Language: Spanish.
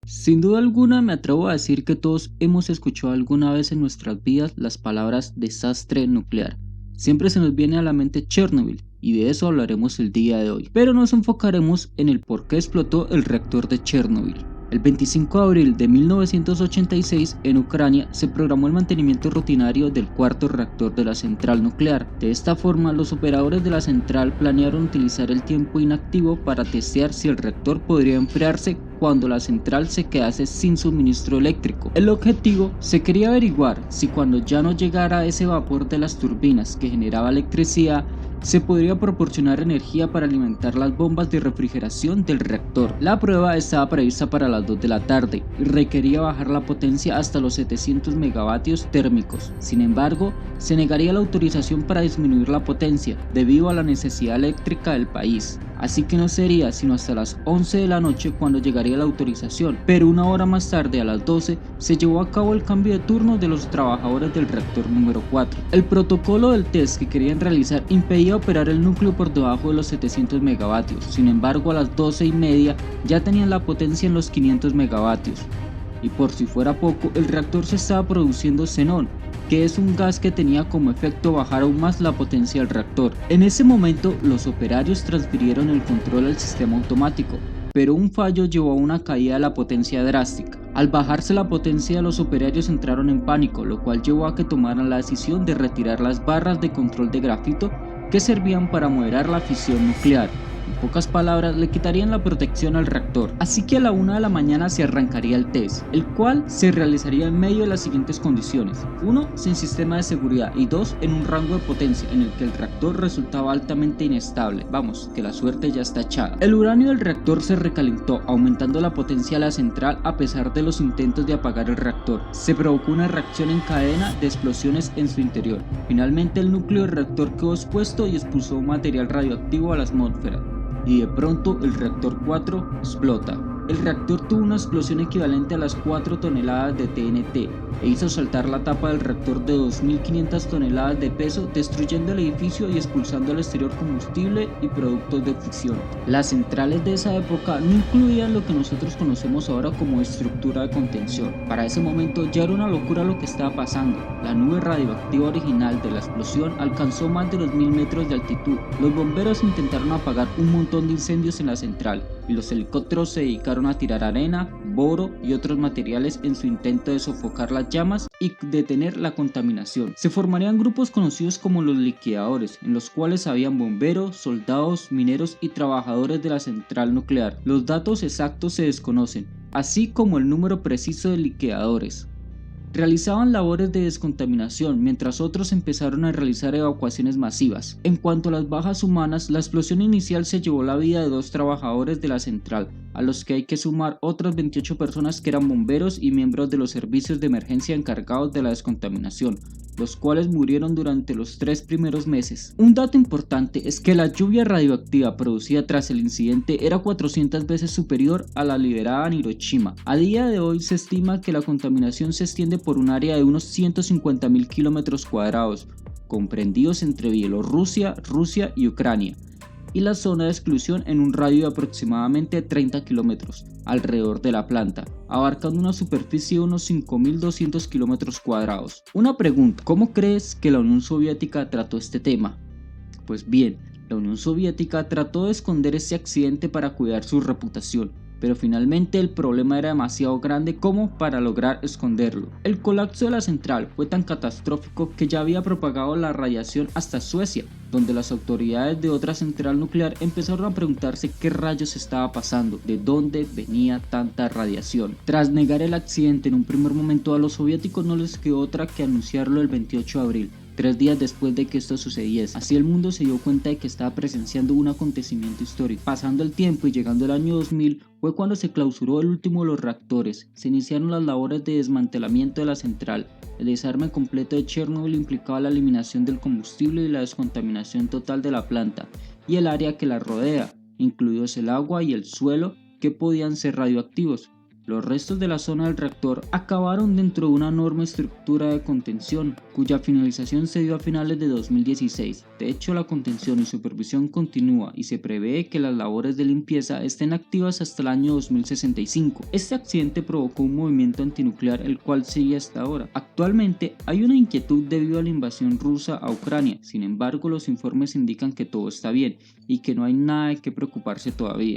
Sin duda alguna me atrevo a decir que todos hemos escuchado alguna vez en nuestras vidas las palabras desastre nuclear. Siempre se nos viene a la mente Chernobyl y de eso hablaremos el día de hoy, pero nos enfocaremos en el por qué explotó el reactor de Chernobyl. El 25 de abril de 1986 en Ucrania se programó el mantenimiento rutinario del cuarto reactor de la central nuclear. De esta forma, los operadores de la central planearon utilizar el tiempo inactivo para testear si el reactor podría enfriarse cuando la central se quedase sin suministro eléctrico. El objetivo se quería averiguar si cuando ya no llegara ese vapor de las turbinas que generaba electricidad, se podría proporcionar energía para alimentar las bombas de refrigeración del reactor. La prueba estaba prevista para las 2 de la tarde y requería bajar la potencia hasta los 700 megavatios térmicos. Sin embargo, se negaría la autorización para disminuir la potencia debido a la necesidad eléctrica del país. Así que no sería sino hasta las 11 de la noche cuando llegaría la autorización, pero una hora más tarde, a las 12, se llevó a cabo el cambio de turno de los trabajadores del reactor número 4. El protocolo del test que querían realizar impedía operar el núcleo por debajo de los 700 megavatios, sin embargo a las 12:30 ya tenían la potencia en los 500 megavatios. Y por si fuera poco, el reactor se estaba produciendo xenón, que es un gas que tenía como efecto bajar aún más la potencia del reactor. En ese momento, los operarios transfirieron el control al sistema automático, pero un fallo llevó a una caída de la potencia drástica. Al bajarse la potencia, los operarios entraron en pánico, lo cual llevó a que tomaran la decisión de retirar las barras de control de grafito que servían para moderar la fisión nuclear. En pocas palabras, le quitarían la protección al reactor. Así que a la 1 de la mañana se arrancaría el test, el cual se realizaría en medio de las siguientes condiciones: 1. Sin sistema de seguridad, y 2. En un rango de potencia en el que el reactor resultaba altamente inestable. Vamos, que la suerte ya está echada. El uranio del reactor se recalentó, aumentando la potencia de la central a pesar de los intentos de apagar el reactor. Se provocó una reacción en cadena de explosiones en su interior. Finalmente, el núcleo del reactor quedó expuesto y expulsó material radioactivo a la atmósfera. Y de pronto el reactor 4 explota. El reactor tuvo una explosión equivalente a las 4 toneladas de TNT e hizo saltar la tapa del reactor de 2.500 toneladas de peso, destruyendo el edificio y expulsando al exterior combustible y productos de fisión. Las centrales de esa época no incluían lo que nosotros conocemos ahora como estructura de contención. Para ese momento ya era una locura lo que estaba pasando. La nube radioactiva original de la explosión alcanzó más de los 1.000 metros de altitud. Los bomberos intentaron apagar un montón de incendios en la central y los helicópteros se dedicaron a tirar arena, boro y otros materiales en su intento de sofocar las llamas y detener la contaminación. Se formarían grupos conocidos como los liquidadores, en los cuales habían bomberos, soldados, mineros y trabajadores de la central nuclear. Los datos exactos se desconocen, así como el número preciso de liquidadores. Realizaban labores de descontaminación, mientras otros empezaron a realizar evacuaciones masivas. En cuanto a las bajas humanas, la explosión inicial se llevó la vida de 2 trabajadores de la central, a los que hay que sumar otras 28 personas que eran bomberos y miembros de los servicios de emergencia encargados de la descontaminación, los cuales murieron durante los 3 primeros meses. Un dato importante es que la lluvia radioactiva producida tras el incidente era 400 veces superior a la liberada en Hiroshima. A día de hoy se estima que la contaminación se extiende por un área de unos 150.000 kilómetros cuadrados, comprendidos entre Bielorrusia, Rusia y Ucrania, y la zona de exclusión en un radio de aproximadamente 30 kilómetros alrededor de la planta, abarcando una superficie de unos 5.200 kilómetros cuadrados. Una pregunta: ¿cómo crees que la Unión Soviética trató este tema? Pues bien, la Unión Soviética trató de esconder ese accidente para cuidar su reputación, pero finalmente el problema era demasiado grande como para lograr esconderlo. El colapso de la central fue tan catastrófico que ya había propagado la radiación hasta Suecia, donde las autoridades de otra central nuclear empezaron a preguntarse qué rayos estaba pasando, de dónde venía tanta radiación. Tras negar el accidente en un primer momento, a los soviéticos no les quedó otra que anunciarlo el 28 de abril. 3 días después de que esto sucediese. Así el mundo se dio cuenta de que estaba presenciando un acontecimiento histórico. Pasando el tiempo y llegando el año 2000 fue cuando se clausuró el último de los reactores. Se iniciaron las labores de desmantelamiento de la central. El desarme completo de Chernobyl implicaba la eliminación del combustible y la descontaminación total de la planta y el área que la rodea, incluidos el agua y el suelo, que podían ser radioactivos. Los restos de la zona del reactor acabaron dentro de una enorme estructura de contención, cuya finalización se dio a finales de 2016. De hecho, la contención y supervisión continúa y se prevé que las labores de limpieza estén activas hasta el año 2065. Este accidente provocó un movimiento antinuclear el cual sigue hasta ahora. Actualmente hay una inquietud debido a la invasión rusa a Ucrania, sin embargo los informes indican que todo está bien y que no hay nada de qué preocuparse todavía.